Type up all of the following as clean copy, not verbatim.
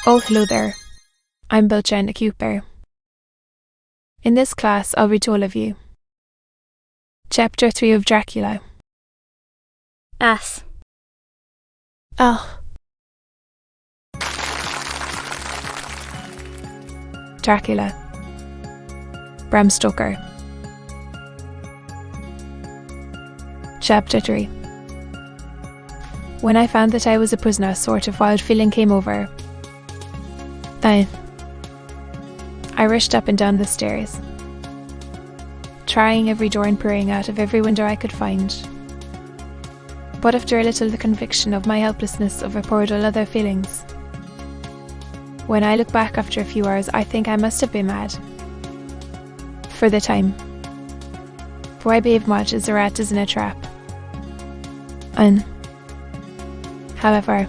Oh, hello there. I'm Belchen Cooper. In this class, I'll read all of you. Chapter 3 of Dracula. Ass. Oh. Dracula. Bram Stoker. Chapter 3. When I found that I was a prisoner, a sort of wild feeling came over. I rushed up and down the stairs, trying every door and peering out of every window I could find. But after a little, the conviction of my helplessness overpowered all other feelings. When I look back after a few hours, I think I must have been mad. For the time. For I behaved much as a rat is in a trap. However,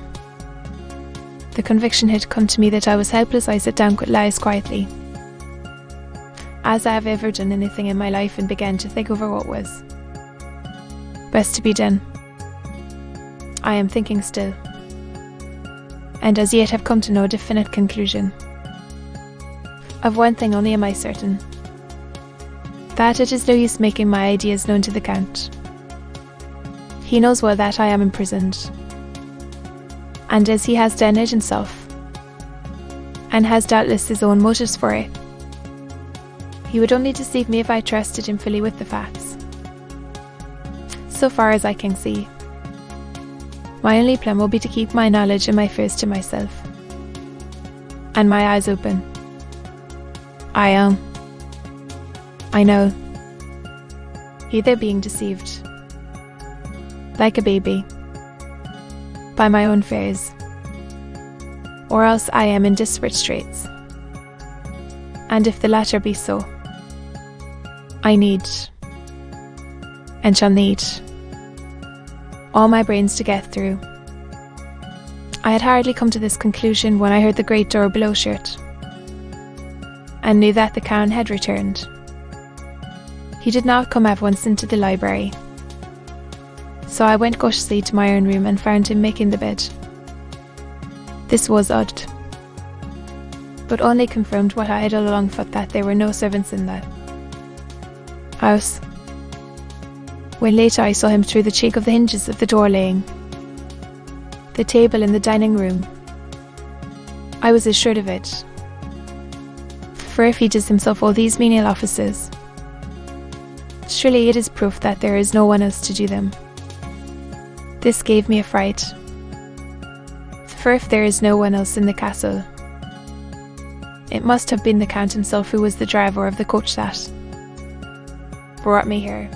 the conviction had come to me that I was helpless. I sat down with lies quietly, as I have ever done anything in my life, and began to think over what was best to be done. I am thinking still, and as yet have come to no definite conclusion. Of one thing only am I certain, that it is no use making my ideas known to the Count. He knows well that I am imprisoned, and as he has done it himself, and has doubtless his own motives for it, he would only deceive me if I trusted him fully with the facts. So far as I can see, my only plan will be to keep my knowledge and my fears to myself, and my eyes open. I know, either being deceived, like a baby, by my own fears, or else I am in desperate straits. And if the latter be so, I need, and shall need, all my brains to get through. I had hardly come to this conclusion when I heard the great door below shut, and knew that the Count had returned. He did not come at once into the library, so I went cautiously to my own room and found him making the bed. This was odd, but only confirmed what I had all along thought, that there were no servants in the house. When later I saw him through the cheek of the hinges of the door laying the table in the dining room, I was assured of it. For if he does himself all these menial offices, surely it is proof that there is no one else to do them. This gave me a fright, for if there is no one else in the castle, it must have been the Count himself who was the driver of the coach that brought me here.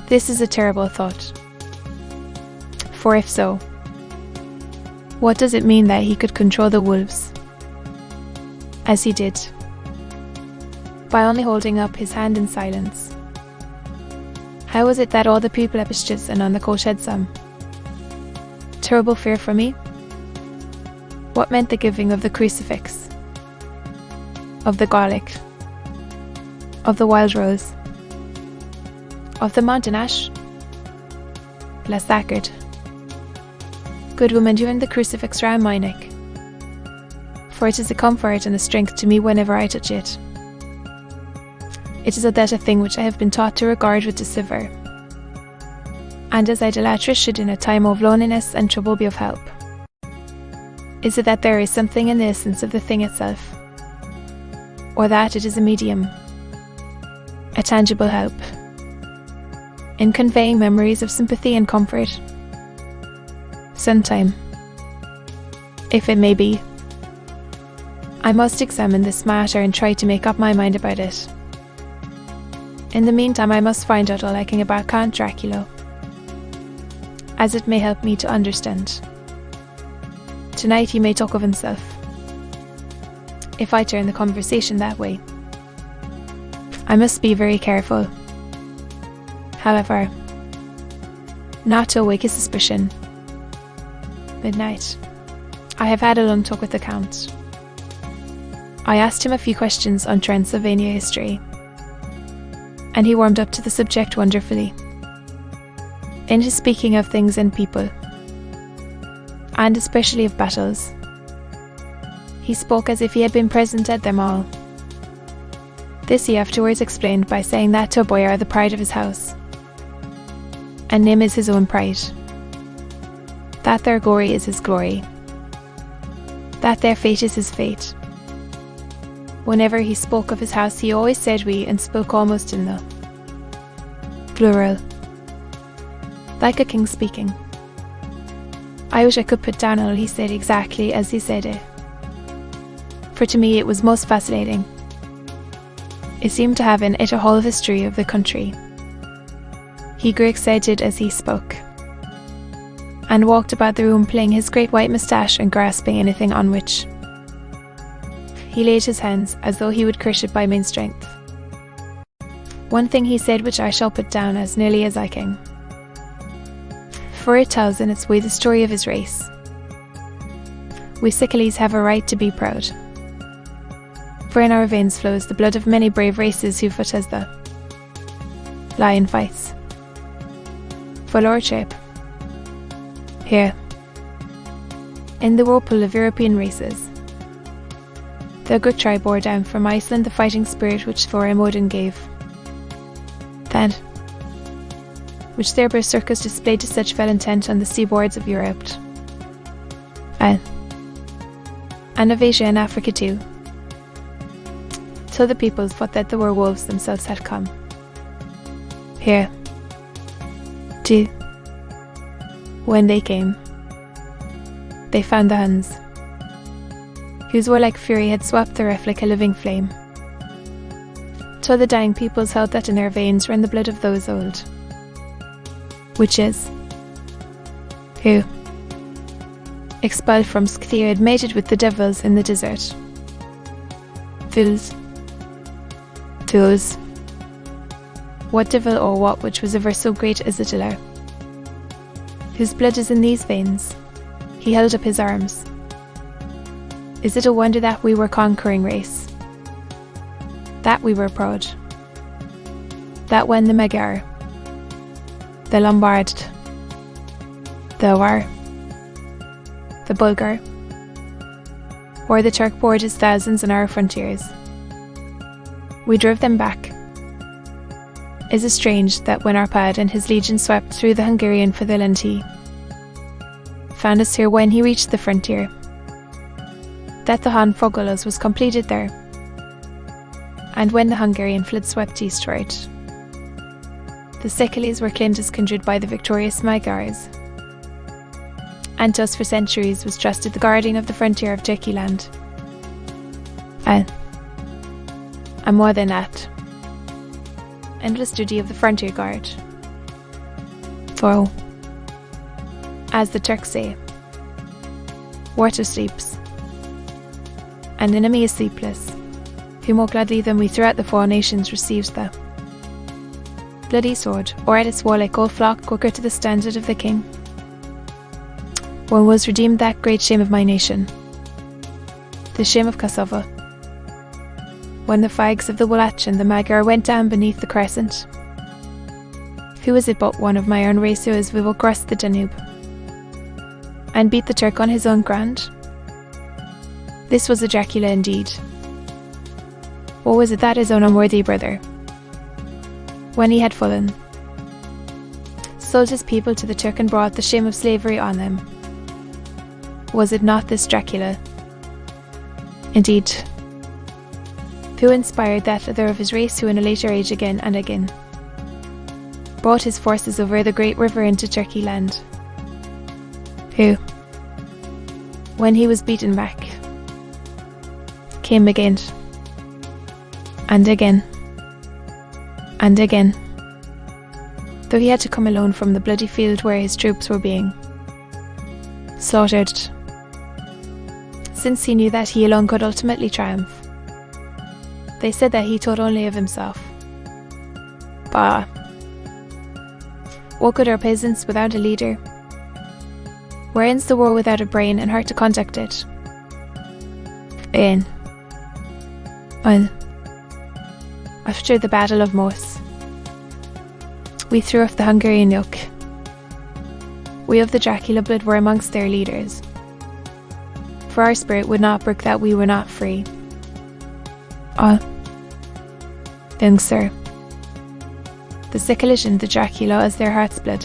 This is a terrible thought, for if so, what does it mean that he could control the wolves, as he did, by only holding up his hand in silence? How was it that all the people at Bishop's and on the coach had some terrible fear for me? What meant the giving of the crucifix, of the garlic, of the wild rose, of the mountain ash? Bless Sacred. Good woman, you and the crucifix round my neck, for it is a comfort and a strength to me whenever I touch it. It is that a thing which I have been taught to regard with disfavour, and as idolatrous should in a time of loneliness and trouble be of help. Is it that there is something in the essence of the thing itself, or that it is a medium, a tangible help, in conveying memories of sympathy and comfort? Sometime, if it may be, I must examine this matter and try to make up my mind about it. In the meantime, I must find out all I can about Count Dracula, as it may help me to understand. Tonight he may talk of himself, if I turn the conversation that way. I must be very careful, however, not to awake his suspicion. Midnight. I have had a long talk with the Count. I asked him a few questions on Transylvania history, and he warmed up to the subject wonderfully. In his speaking of things and people, and especially of battles, He spoke as if he had been present at them all. This he afterwards explained by saying that to a boy are the pride of his house, and Nim is his own pride, that their glory is his glory, that their fate is his fate. Whenever he spoke of his house, he always said we, and spoke almost in the plural, like a king speaking. I wish I could put down all he said exactly as he said it, for to me it was most fascinating. It seemed to have in it a whole history of the country. He grew excited as he spoke, and walked about the room playing his great white moustache and grasping anything on which he laid his hands, as though he would crush it by main strength. One thing he said which I shall put down as nearly as I can, for it tells in its way the story of his race. We Sickleys have a right to be proud, for in our veins flows the blood of many brave races who fought as the lion fights for lordship here in the whirlpool of European races. The good tribe bore down from Iceland the fighting spirit which Thor Odin gave, that which their berserkers displayed to such fell intent on the seaboards of Europe, and of Asia and Africa too, till the peoples thought that the werewolves themselves had come here too. When they came, they found the Huns, whose warlike fury had swept the earth like a living flame, till the dying peoples held that in their veins ran the blood of those old witches, who, expelled from Scythia, had mated with the devils in the desert. Fools. What devil or what which was ever so great as Attila, whose blood is in these veins? He held up his arms. Is it a wonder that we were conquering race? That we were proud? That when the Magyar, the Lombard, the Avar, the Bulgar, or the Turk poured his thousands on our frontiers, we drove them back? Is it strange that when Arpad and his legion swept through the Hungarian fatherland, he found us here when he reached the frontier, that the Han Fogolos was completed there, and when the Hungarian flood swept eastward, the Sickleys were claimed as kindred by the victorious Magyars, and thus for centuries was trusted the guarding of the frontier of Turkey land. And more than that, endless duty of the frontier guard. For, as the Turks say, water sleeps, and enemy is sleepless, who more gladly than we throughout the four nations receives the bloody sword, or at its warlike old flock quicker to the standard of the king. When was redeemed that great shame of my nation, the shame of Kosovo, when the fags of the Wallach and the Magyar went down beneath the crescent? Who is it but one of my own race who has we will cross the Danube and beat the Turk on his own ground? This was a Dracula indeed. Or was it that his own unworthy brother, when he had fallen, sold his people to the Turk and brought the shame of slavery on them? Was it not this Dracula, indeed, who inspired that other of his race who in a later age again and again brought his forces over the great river into Turkey land, who, when he was beaten back, came again, and again, and again, though he had to come alone from the bloody field where his troops were being slaughtered, since he knew that he alone could ultimately triumph. They said that he thought only of himself. Bah! What good are peasants without a leader? Where ends the war without a brain and heart to conduct it? After the Battle of Moss, we threw off the Hungarian yoke. We of the Dracula blood were amongst their leaders. for our spirit would not brook that we were not free. Ah, young sir, the sick illusion the Dracula as their heart's blood,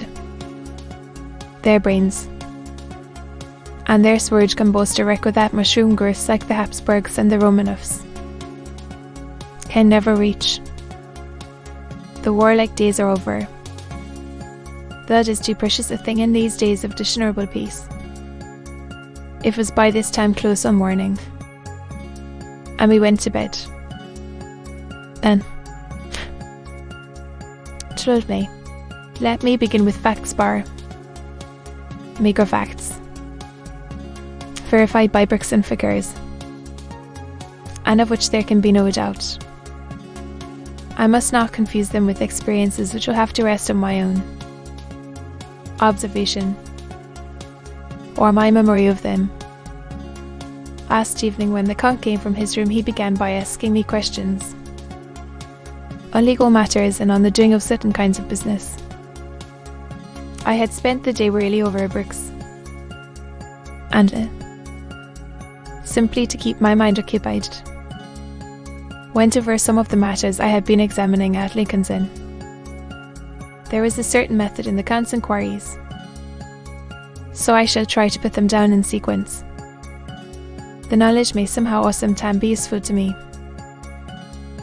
their brains, and their scourge can boast a record that mushroom girths like the Habsburgs and the Romanovs can never reach. The warlike days are over. Blood is too precious a thing in these days of dishonourable peace. It was by this time close on morning, and we went to bed. Then, told me, let me begin with facts bar, meagre facts, verified by bricks and figures, and of which there can be no doubt. I must not confuse them with experiences which will have to rest on my own observation or my memory of them. Last evening, when the Count came from his room, he began by asking me questions on legal matters and on the doing of certain kinds of business. I had spent the day really over bricks, and simply to keep my mind occupied, went over some of the matters I had been examining at Lincoln's Inn. There was a certain method in the Count's inquiries, so I shall try to put them down in sequence. The knowledge may somehow or sometime be useful to me.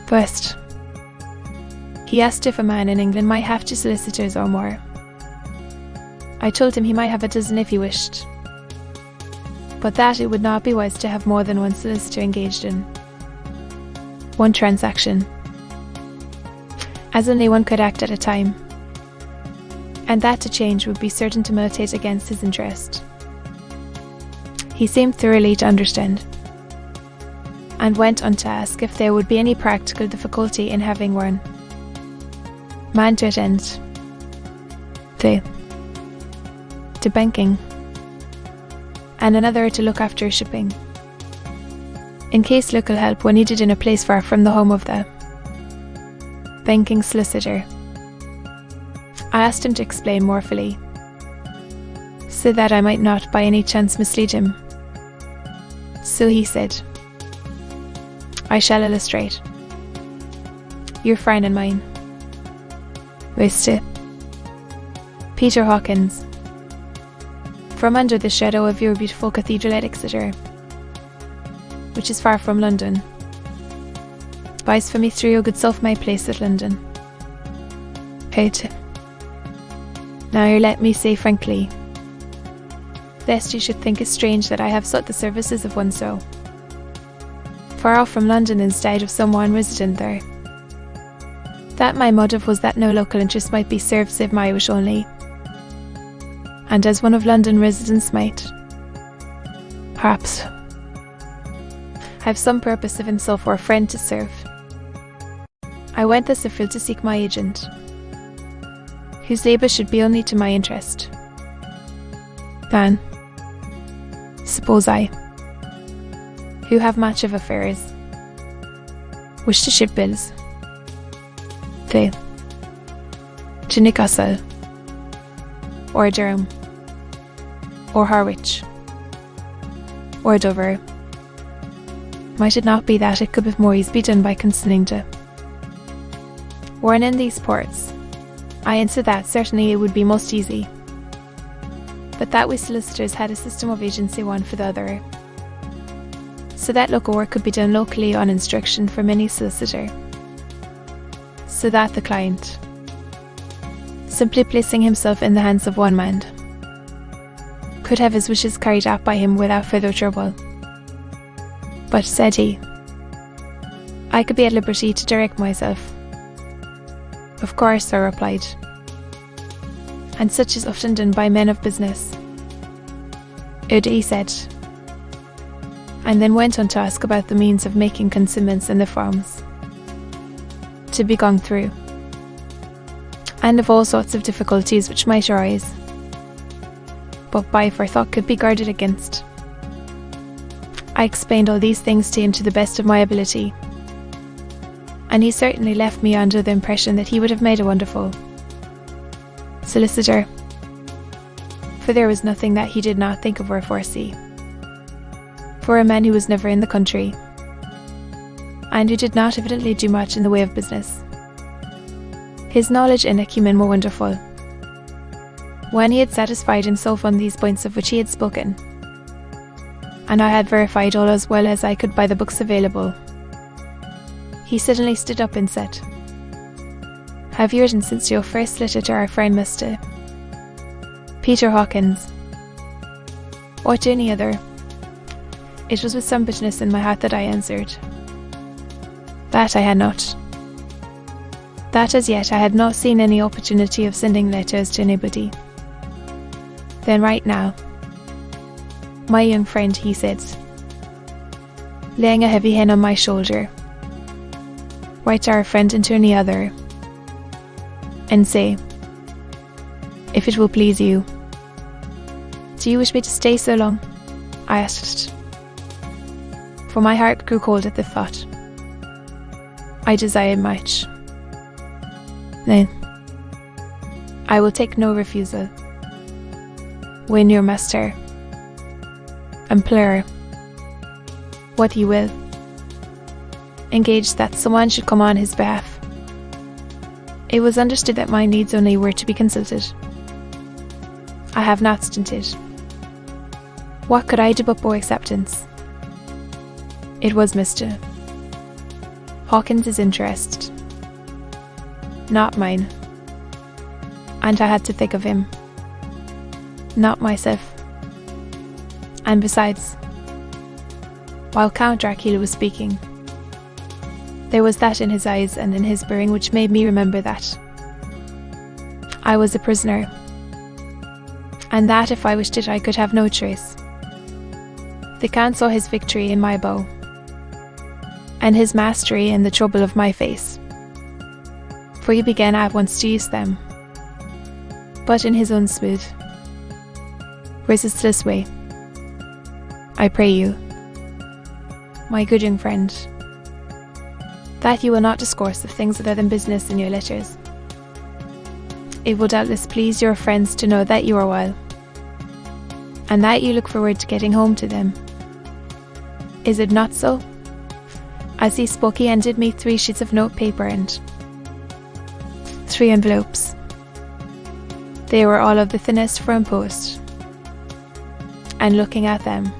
First, he asked if a man in England might have 2 solicitors or more. I told him he might have a dozen if he wished, but that it would not be wise to have more than one solicitor engaged in one transaction, as only one could act at a time, and that to change would be certain to militate against his interest. He seemed thoroughly to understand, and went on to ask if there would be any practical difficulty in having one man to attend to banking, and another to look after shipping, in case local help were needed in a place far from the home of the banking solicitor. I asked him to explain more fully, so that I might not by any chance mislead him. So he said, I shall illustrate. Your friend and mine, Mr. Peter Hawkins, from under the shadow of your beautiful cathedral at Exeter, which is far from London, buys for me through your good self my place at London. Now here let me say frankly, lest you should think it strange that I have sought the services of one so far off from London instead of someone resident there, that my motive was that no local interest might be served save my wish only, and as one of London residents might, perhaps, have some purpose of himself or a friend to serve. I went thus afield to seek my agent, whose labour should be only to my interest. Then, suppose I, who have much of affairs, wish to ship bills to Newcastle, or Durham, or Harwich, or Dover, might it not be that it could with more ease be done by consenting to warn in these ports? I answered that certainly it would be most easy, but that we solicitors had a system of agency one for the other, so that local work could be done locally on instruction from any solicitor, so that the client, simply placing himself in the hands of one man, could have his wishes carried out by him without further trouble. But, said he, I could be at liberty to direct myself. Of course, I replied, and such is often done by men of business. He said, and then went on to ask about the means of making consignments and the forms to be gone through, and of all sorts of difficulties which might arise, but by forethought could be guarded against. I explained all these things to him to the best of my ability, and he certainly left me under the impression that he would have made a wonderful solicitor, for there was nothing that he did not think of or foresee. for a man who was never in the country, and who did not evidently do much in the way of business. His knowledge and acumen were wonderful. When he had satisfied himself on these points of which he had spoken, and I had verified all as well as I could by the books available, he suddenly stood up and said, "Have you written since your first letter to our friend Mr. Peter Hawkins, or to any other?" It was with some bitterness in my heart that I answered, "That I had not. That as yet I had not seen any opportunity of sending letters to anybody." "Then write now, my young friend," he said, laying a heavy hand on my shoulder. "Write to our friend and to any other, and say, if it will please you." "Do you wish me to stay so long?" I asked, for my heart grew cold at the thought. I desired much. "Then I will take no refusal. When your master, implore what he will, engage that someone should come on his behalf." It was understood that my needs only were to be consulted. I have not stinted. What could I do but bow acceptance? It was Mr. Hawkins' interest, not mine, and I had to think of him, not myself. And besides, while Count Dracula was speaking, there was that in his eyes and in his bearing which made me remember that I was a prisoner, and that if I wished it I could have no choice. The Count saw his victory in my bow, and his mastery in the trouble of my face, for he began at once to use them, but in his own smooth, resistless way. "I pray you, my good young friend, that you will not discourse of things other than business in your letters. It will doubtless please your friends to know that you are well, and that you look forward to getting home to them. Is it not so?" As he spoke, he handed me 3 sheets of note paper and 3 envelopes. They were all of the thinnest firm post, and looking at them,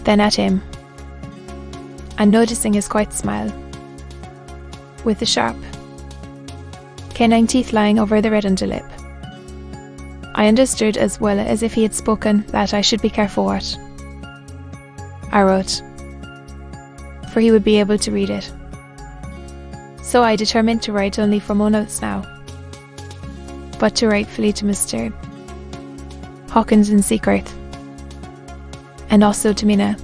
then at him, and noticing his quiet smile, with the sharp, canine teeth lying over the red underlip, I understood as well as if he had spoken that I should be careful what I wrote, for he would be able to read it. So I determined to write only for more notes now, but to write fully to Mr. Hawkins in secret, and also to Mina,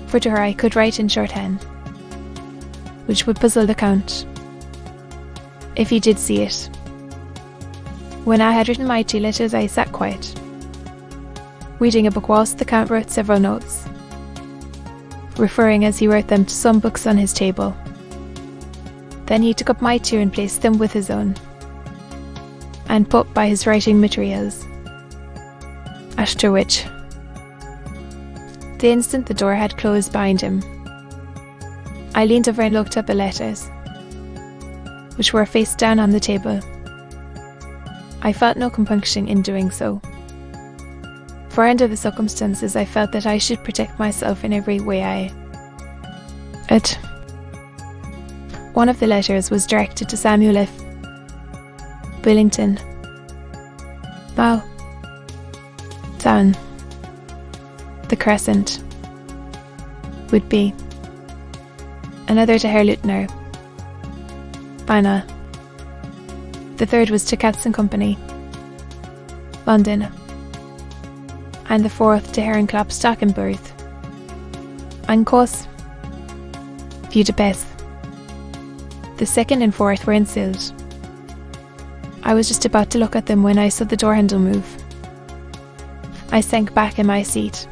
for to her I could write in shorthand, which would puzzle the Count, if he did see it. When I had written my 2 letters I sat quiet, reading a book whilst the Count wrote several notes, referring as he wrote them to some books on his table. Then he took up my 2 and placed them with his own, and put by his writing materials, after which, the instant the door had closed behind him, I leaned over and looked at the letters, which were face down on the table. I felt no compunction in doing so, for under the circumstances I felt that I should protect myself in every way it. One of the letters was directed to Samuel F. Billington, Bow Town, the Crescent, would be. Another to Herr Lieutenant Bana. The third was to Katz and Company, London, and the 4th to Herr Klopstock and Berth, and course, Budapest. The 2nd and 4th were unsealed. I was just about to look at them when I saw the door handle move. I sank back in my seat,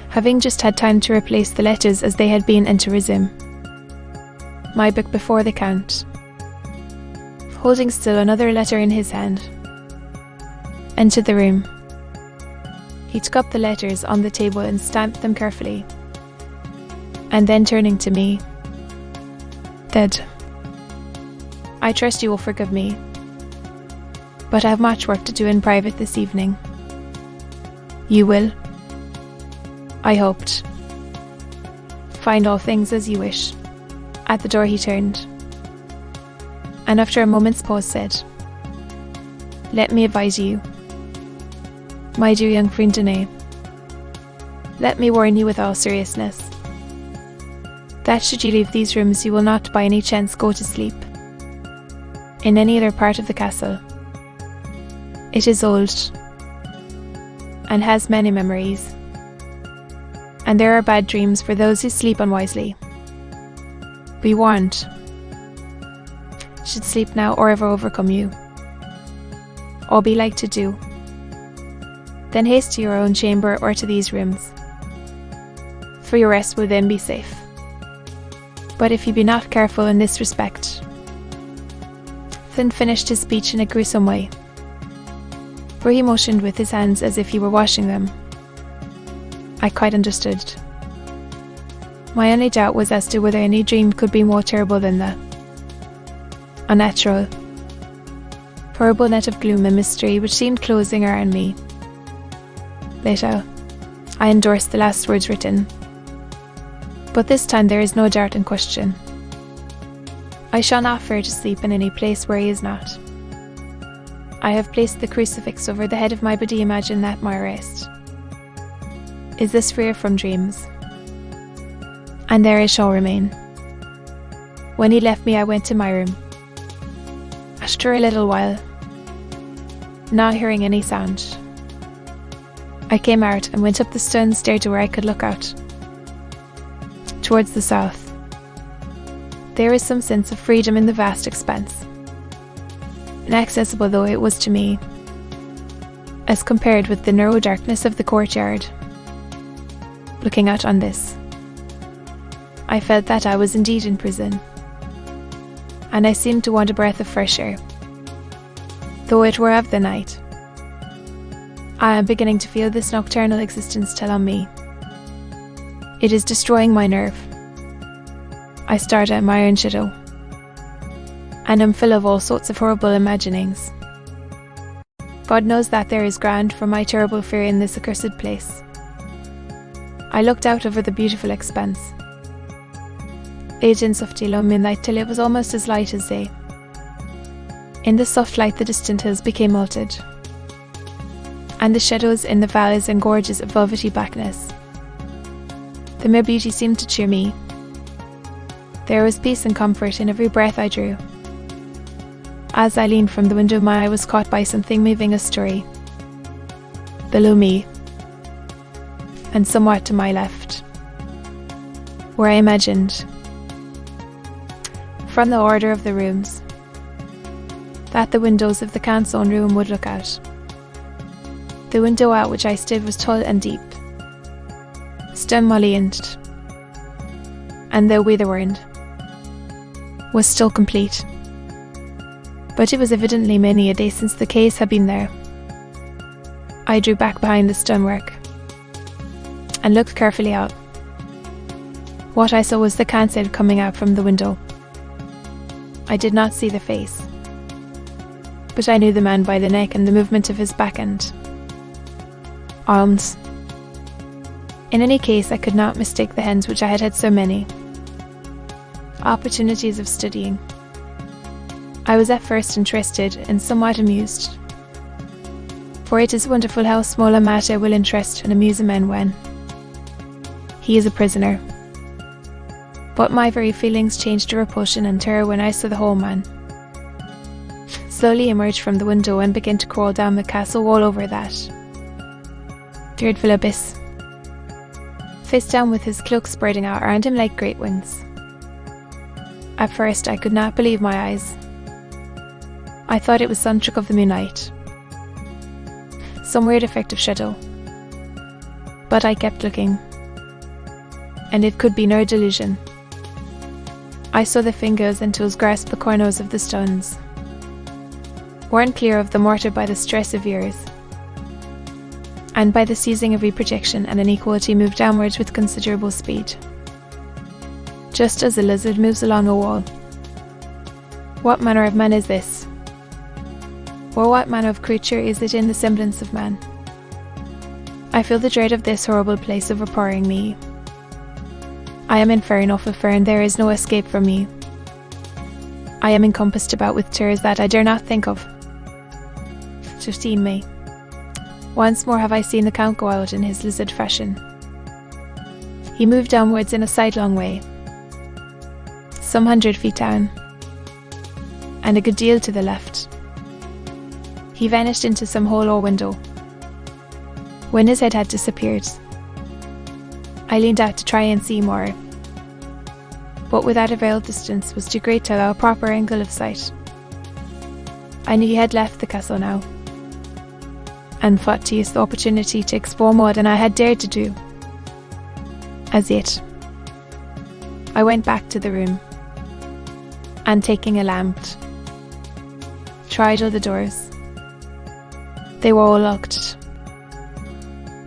having just had time to replace the letters as they had been and to resume my book before the Count, holding still another letter in his hand, entered the room, He took up the letters on the table and stamped them carefully. And then turning to me, said, "I trust you will forgive me, but I have much work to do in private this evening." "You will," I hoped. "Find all things as you wish." At the door he turned, and after a moment's pause said, "Let me advise you, my dear young friend Danae. Let me warn you with all seriousness, that should you leave these rooms you will not by any chance go to sleep in any other part of the castle. It is old, and has many memories, and there are bad dreams for those who sleep unwisely. Be warned, should sleep now or ever overcome you, or be like to do, then haste to your own chamber or to these rooms, for your rest will then be safe. But if you be not careful in this respect," Then finished his speech in a gruesome way, for he motioned with his hands as if he were washing them. I quite understood. My only doubt was as to whether any dream could be more terrible than the unnatural, horrible net of gloom and mystery which seemed closing around me. Later, I endorsed the last words written, but this time there is no doubt in question. I shall not fear to sleep in any place where he is not. I have placed the crucifix over the head of my body. Imagine that my rest is this freer from dreams, and there it shall remain. When he left me, I went to my room. After a little while, not hearing any sound, I came out and went up the stone stair to where I could look out towards the south. There was some sense of freedom in the vast expanse, inaccessible though it was to me, as compared with the narrow darkness of the courtyard. Looking out on this, I felt that I was indeed in prison, and I seemed to want a breath of fresh air, though it were of the night. I am beginning to feel this nocturnal existence tell on me. It is destroying my nerve. I start at my own shadow, and am full of all sorts of horrible imaginings. God knows that there is ground for my terrible fear in this accursed place. I looked out over the beautiful expanse, late in soft yellow moonlight, till it was almost as light as day. In the soft light the distant hills became melted, and the shadows in the valleys and gorges of velvety blackness. The mere beauty seemed to cheer me. There was peace and comfort in every breath I drew. As I leaned from the window, my eye was caught by something moving a story below me, and somewhat to my left, where I imagined, from the order of the rooms, that the windows of the Count's own room would look out. The window at which I stood was tall and deep, stone mullioned, and though weather-worn, was still complete. But it was evidently many a day since the case had been there. I drew back behind the stonework and looked carefully out. What I saw was the Count's head coming out from the window. I did not see the face, but I knew the man by the neck and the movement of his back and arms. In any case, I could not mistake the hands which I had had so many opportunities of studying. I was at first interested and somewhat amused, for it is wonderful how small a matter will interest and amuse a man when he is a prisoner. But my very feelings changed to repulsion and terror when I saw the whole man slowly emerge from the window and begin to crawl down the castle wall over that dreadful abyss, face down, with his cloak spreading out around him like great wings. At first I could not believe my eyes. I thought it was some trick of the moonlight, some weird effect of shadow. But I kept looking, and it could be no delusion. I saw the fingers and toes grasp the corners of the stones, worn clear of the mortar by the stress of years, and by the seizing of reprojection and inequality moved downwards with considerable speed, just as a lizard moves along a wall. What manner of man is this? Or what manner of creature is it in the semblance of man? I feel the dread of this horrible place overpowering me. I am in fear enough of fear, and there is no escape from me. I am encompassed about with terrors that I dare not think of. 15 May. Once more have I seen the Count go out in his lizard fashion. He moved downwards in a sidelong way, some 100 feet down, and a good deal to the left. He vanished into some hole or window. When his head had disappeared, I leaned out to try and see more, but without avail distance was too great to allow a proper angle of sight. I knew he had left the castle now, and fought to use the opportunity to explore more than I had dared to do. As yet, I went back to the room, and taking a lamp, tried all the doors. They were all locked,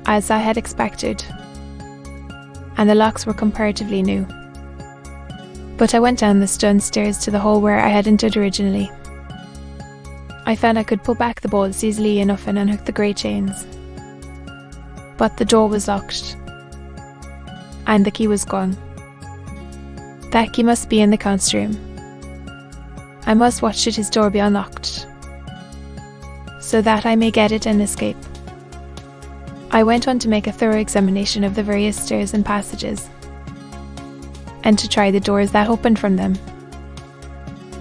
as I had expected, and the locks were comparatively new. But I went down the stone stairs to the hall where I had entered originally. I found I could pull back the bolts easily enough and unhook the grey chains. But the door was locked, and the key was gone. That key must be in the Count's room. I must watch should his door be unlocked, so that I may get it and escape. I went on to make a thorough examination of the various stairs and passages, and to try the doors that opened from them.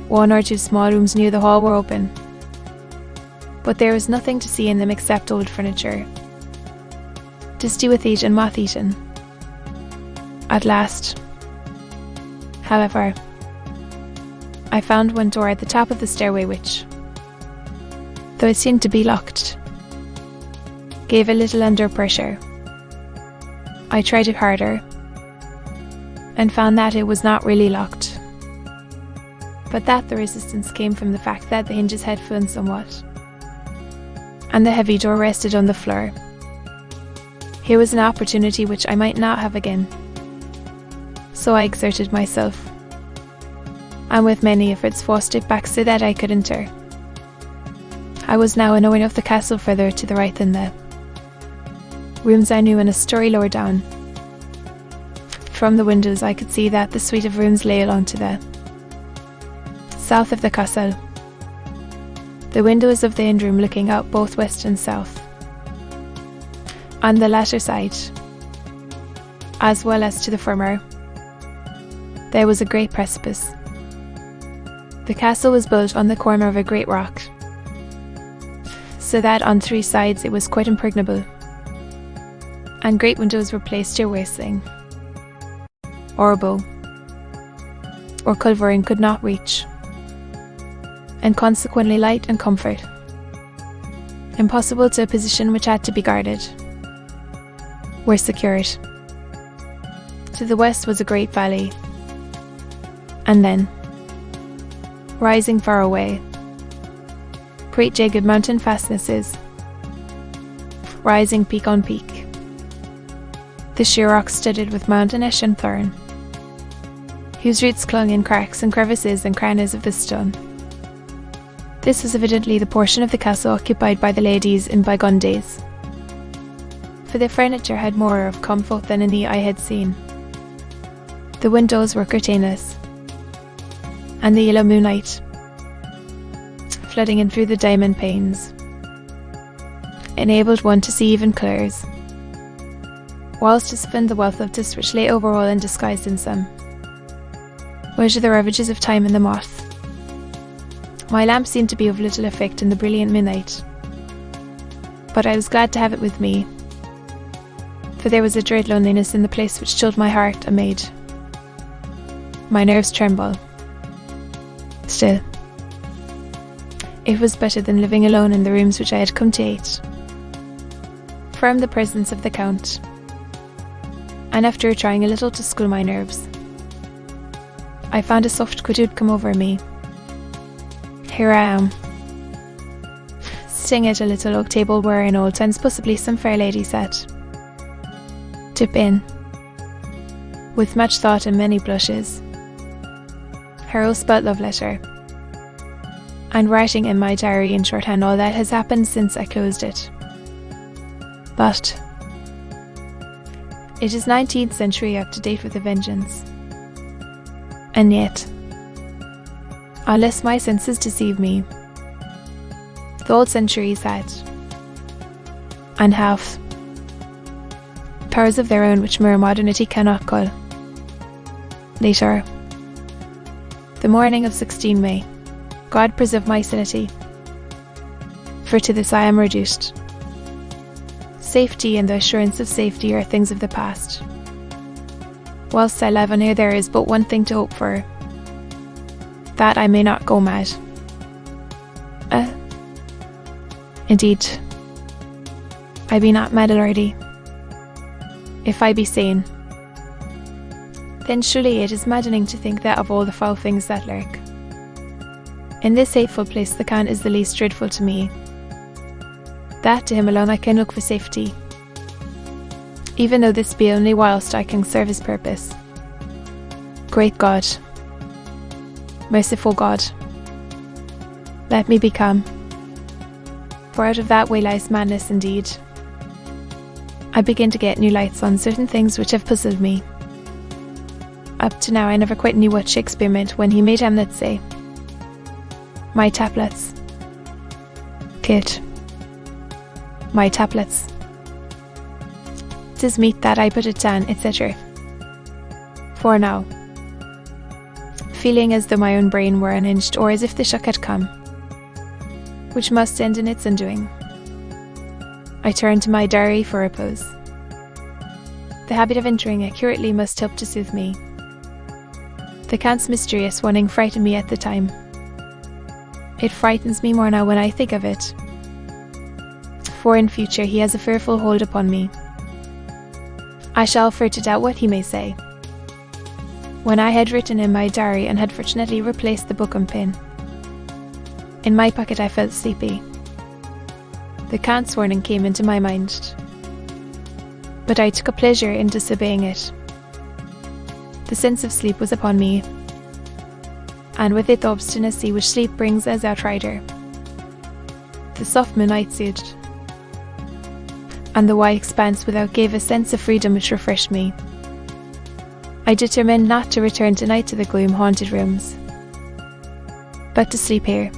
1 or 2 small rooms near the hall were open, but there was nothing to see in them except old furniture, dusty with age and moth-eaten. At last, however, I found one door at the top of the stairway which, though it seemed to be locked, gave a little under pressure. I tried it harder, and found that it was not really locked, but that the resistance came from the fact that the hinges had fallen somewhat, and the heavy door rested on the floor. Here was an opportunity which I might not have again. So I exerted myself, and with many efforts forced it back so that I could enter. I was now knowing of the castle further to the right than the rooms I knew in a story lower down. From the windows I could see that the suite of rooms lay along to the south of the castle, the windows of the end room looking out both west and south. On the latter side, as well as to the former, there was a great precipice. The castle was built on the corner of a great rock, so that on 3 sides it was quite impregnable, and great windows were placed here where sing, or bow, or culverin could not reach, and consequently light and comfort, impossible to a position which had to be guarded, were secured. To the west was a great valley, and then, rising far away, great jagged mountain fastnesses, rising peak on peak, the sheer rock studded with mountain ash and thorn, whose roots clung in cracks and crevices and crannies of the stone. This was evidently the portion of the castle occupied by the ladies in bygone days, for the furniture had more of comfort than any I had seen. The windows were curtainless, and the yellow moonlight, flooding in through the diamond panes, enabled one to see even colours, whilst to spend the wealth of dust which lay over all and disguised in some, which are the ravages of time and the moth. My lamp seemed to be of little effect in the brilliant moonlight, but I was glad to have it with me, for there was a dread loneliness in the place which chilled my heart and made my nerves tremble. Still, it was better than living alone in the rooms which I had come to hate. From the presence of the Count, and after trying a little to school my nerves, I found a soft quietude come over me. Here I am, sitting at a little oak table where in old times possibly some fair lady sat. Dip in, with much thought and many blushes, her oath spelt love letter, and writing in my diary in shorthand all that has happened since I closed it. But it is 19th century up to date with a vengeance. And yet, unless my senses deceive me, the old centuries had, and have, powers of their own which mere modernity cannot cull. Later, the morning of 16 May, God preserve my sanity, for to this I am reduced. Safety and the assurance of safety are things of the past. Whilst I live on here, there is but one thing to hope for, that I may not go mad. Indeed, I be not mad, lordy. If I be sane, then surely it is maddening to think that of all the foul things that lurk in this hateful place, the can is the least dreadful to me. That to him alone I can look for safety, even though this be only whilst I can serve his purpose. Great God, merciful God, let me be calm, for out of that way lies madness indeed. I begin to get new lights on certain things which have puzzled me. Up to now I never quite knew what Shakespeare meant when he made Hamlet say, "My tablets, kid, my tablets. 'Tis meet that I put it down," etc. For now, feeling as though my own brain were unhinged, or as if the shock had come, which must end in its undoing, I turned to my diary for repose. The habit of entering accurately must help to soothe me. The Count's mysterious warning frightened me at the time. It frightens me more now when I think of it, for in future he has a fearful hold upon me. I shall fear to doubt what he may say. When I had written in my diary and had fortunately replaced the book and pen, in my pocket I felt sleepy. The Count's warning came into my mind, but I took a pleasure in disobeying it. The sense of sleep was upon me, and with it the obstinacy which sleep brings as outrider. The soft moonlight soothed, and the wide expanse without gave a sense of freedom which refreshed me. I determined not to return tonight to the gloom-haunted rooms, but to sleep here,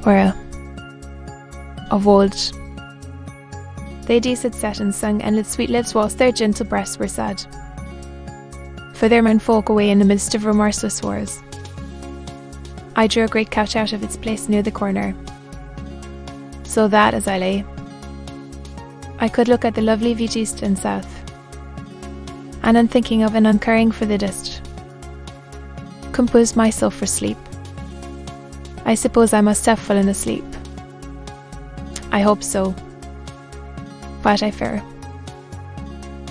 where, of old, ladies had sat and sung endless sweet lives whilst their gentle breasts were sad, for their men folk away in the midst of remorseless wars. I drew a great couch out of its place near the corner, so that, as I lay, I could look at the lovely view east and south, and in thinking of and uncaring for the dust, composed myself for sleep. I suppose I must have fallen asleep. I hope so, but I fear.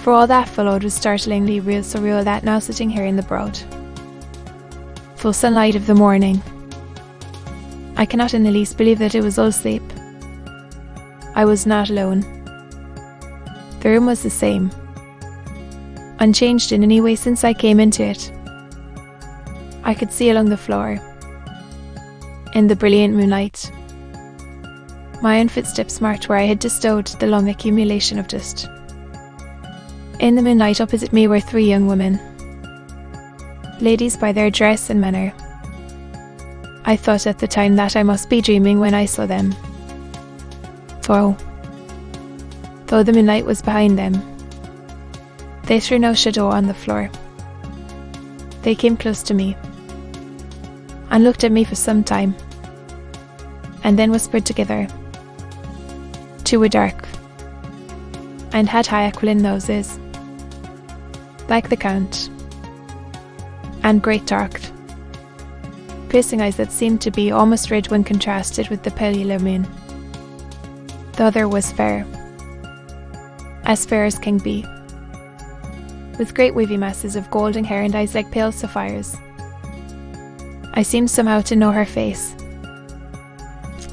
For all that followed was startlingly real, so real that now sitting here in the broad, full sunlight of the morning, I cannot in the least believe that it was all sleep. I was not alone. The room was the same, unchanged in any way since I came into it. I could see along the floor, in the brilliant moonlight, my own footsteps marked where I had bestowed the long accumulation of dust. In the moonlight opposite me were 3 young women, ladies by their dress and manner. I thought at the time that I must be dreaming when I saw them. For, though the moonlight was behind them, they threw no shadow on the floor. They came close to me, and looked at me for some time, and then whispered together. 2 were dark, and had high aquiline noses, like the Count, and great dark, piercing eyes that seemed to be almost red when contrasted with the pale yellow moon. The other was fair as can be, with great wavy masses of golden hair and eyes like pale sapphires. I seemed somehow to know her face,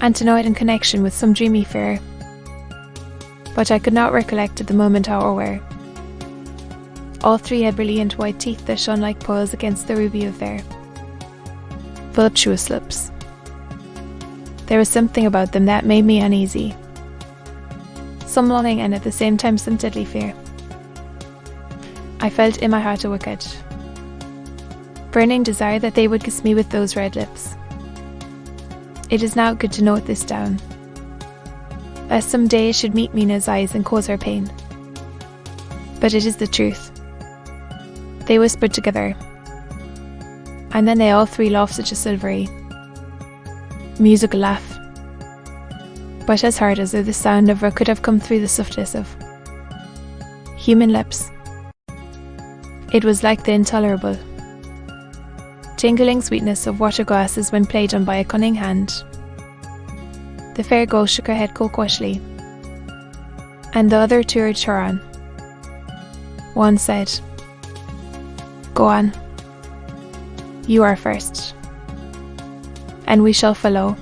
and to know it in connection with some dreamy fear. But I could not recollect at the moment how or where. All three had brilliant white teeth that shone like pearls against the ruby of their voluptuous lips. There was something about them that made me uneasy. Some longing and at the same time some deadly fear. I felt in my heart a wicked, burning desire that they would kiss me with those red lips. It is now good to note this down, lest some day it should meet Mina's eyes and cause her pain. But it is the truth. They whispered together, and then they all three laughed such a silvery, musical laugh, but as hard as though the sound never could have come through the softness of human lips. It was like the intolerable, tingling sweetness of water glasses when played on by a cunning hand. The fair girl shook her head coquettishly, and the other two urged her on. One said, "Go on. You are first, and we shall follow.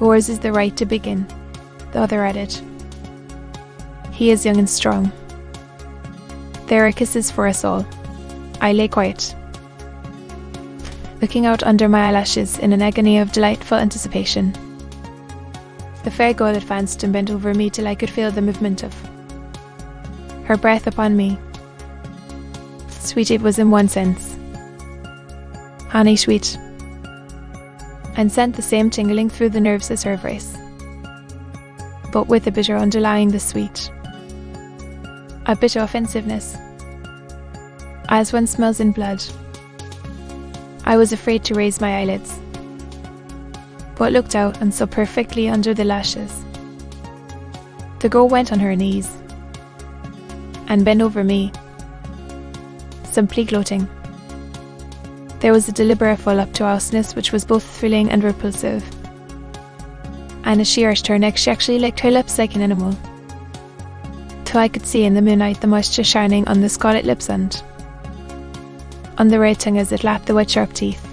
Yours is the right to begin," the other added. "He is young and strong. There are kisses for us all." I lay quiet, looking out under my eyelashes in an agony of delightful anticipation. The fair girl advanced and bent over me till I could feel the movement of her breath upon me. Sweet it was in one sense, honey sweet, and sent the same tingling through the nerves as her voice, but with a bitter underlying the sweet, a bitter offensiveness, as one smells in blood. I was afraid to raise my eyelids, but looked out and saw perfectly under the lashes. The girl went on her knees and bent over me, simply gloating. There was a deliberate voluptuousness which was both thrilling and repulsive, and as she arched her neck she actually licked her lips like an animal, till I could see in the moonlight the moisture shining on the scarlet lips and on the red tongue as it lapped the wet sharp teeth.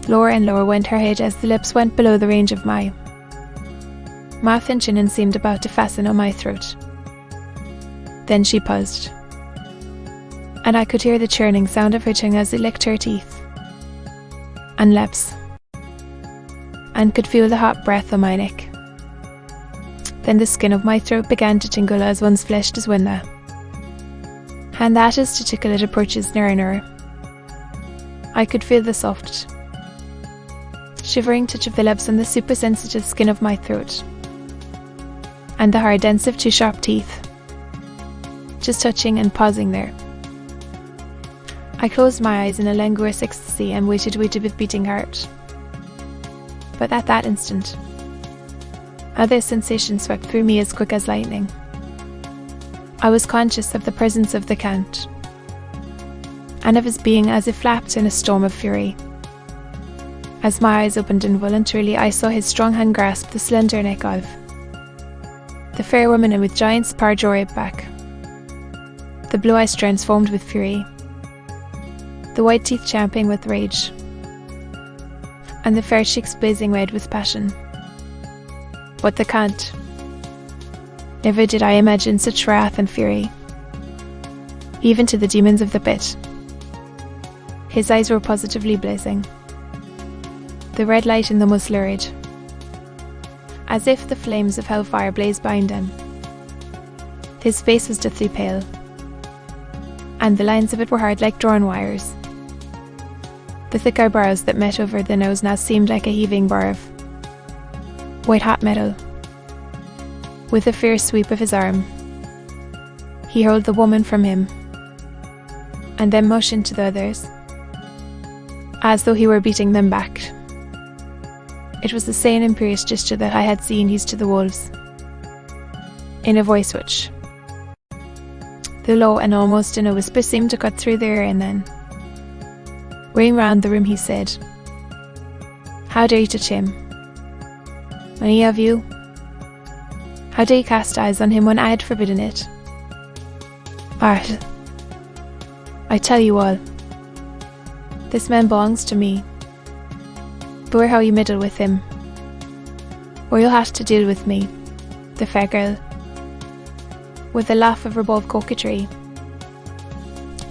Lower and lower went her head as the lips went below the range of my mouth and chin and seemed about to fasten on my throat. Then she paused, and I could hear the churning sound of her tongue as it licked her teeth and lips, and could feel the hot breath on my neck. Then the skin of my throat began to tingle as one's flesh does when the hand that is to tickle it approaches nearer and nearer. I could feel the soft, shivering touch of the lips on the super-sensitive skin of my throat, and the hard dents of two sharp teeth, just touching and pausing there. I closed my eyes in a languorous ecstasy and waited with beating heart. But at that instant, other sensations swept through me as quick as lightning. I was conscious of the presence of the Count, and of his being as if lapped in a storm of fury. As my eyes opened involuntarily, I saw his strong hand grasp the slender neck of the fair woman, and with giant's power draw it back. The blue eyes transformed with fury, the white teeth champing with rage, and the fair cheeks blazing red with passion. But the Count, never did I imagine such wrath and fury, even to the demons of the pit. His eyes were positively blazing. The red light in them was lurid, as if the flames of hellfire blazed behind him. His face was deathly pale, and the lines of it were hard like drawn wires. The thick eyebrows that met over the nose now seemed like a heaving bar of white-hot metal. With a fierce sweep of his arm, he hurled the woman from him, and then motioned to the others, as though he were beating them back. It was the same imperious gesture that I had seen use to the wolves, in a voice which, though low and almost in a whisper, seemed to cut through the air, and then, weighing round the room, he said, "How dare you touch him? Any of you? How dare you cast eyes on him when I had forbidden it? I tell you all, this man belongs to me, Beware how you meddle with him, or you'll have to deal with me, the fair girl. With a laugh of ribald coquetry,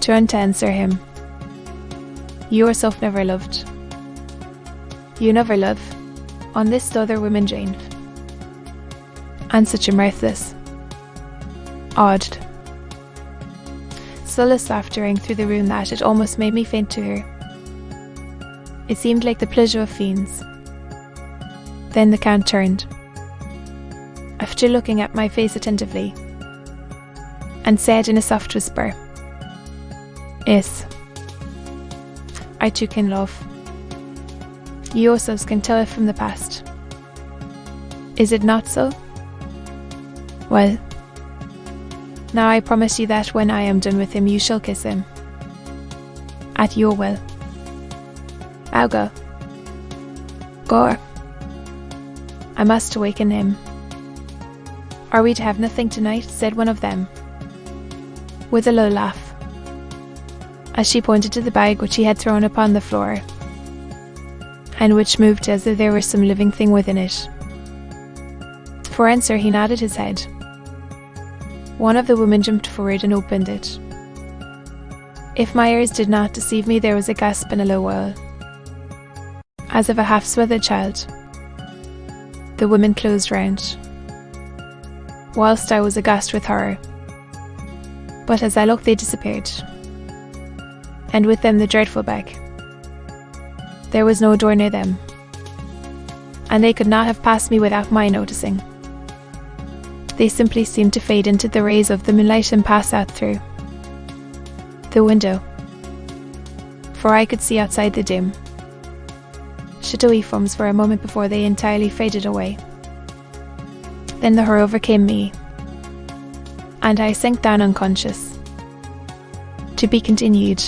turned to answer him. You yourself never loved. You never love, on this other woman Jane. And such a mirthless, odd, soulless laughter rang through the room that it almost made me faint to her. It seemed like the pleasure of fiends. Then the Count turned, after looking at my face attentively, and said in a soft whisper, Yes, I too can love. You yourselves can tell it from the past. Is it not so? Well, now I promise you that when I am done with him, you shall kiss him. At your will. I'll go. Gore. I must awaken him. Are we to have nothing tonight? Said one of them, with a low laugh, as she pointed to the bag which he had thrown upon the floor, and which moved as if there were some living thing within it. For answer he nodded his head. One of the women jumped forward and opened it. If my ears did not deceive me, there was a gasp and a low wail, as of a half-smothered child. The women closed round, whilst I was aghast with horror. But as I looked, they disappeared, and with them the dreadful bag. There was no door near them, and they could not have passed me without my noticing. They simply seemed to fade into the rays of the moonlight and pass out through the window, for I could see outside the dim, shadowy forms for a moment before they entirely faded away. Then the horror overcame me, and I sank down unconscious. To be continued.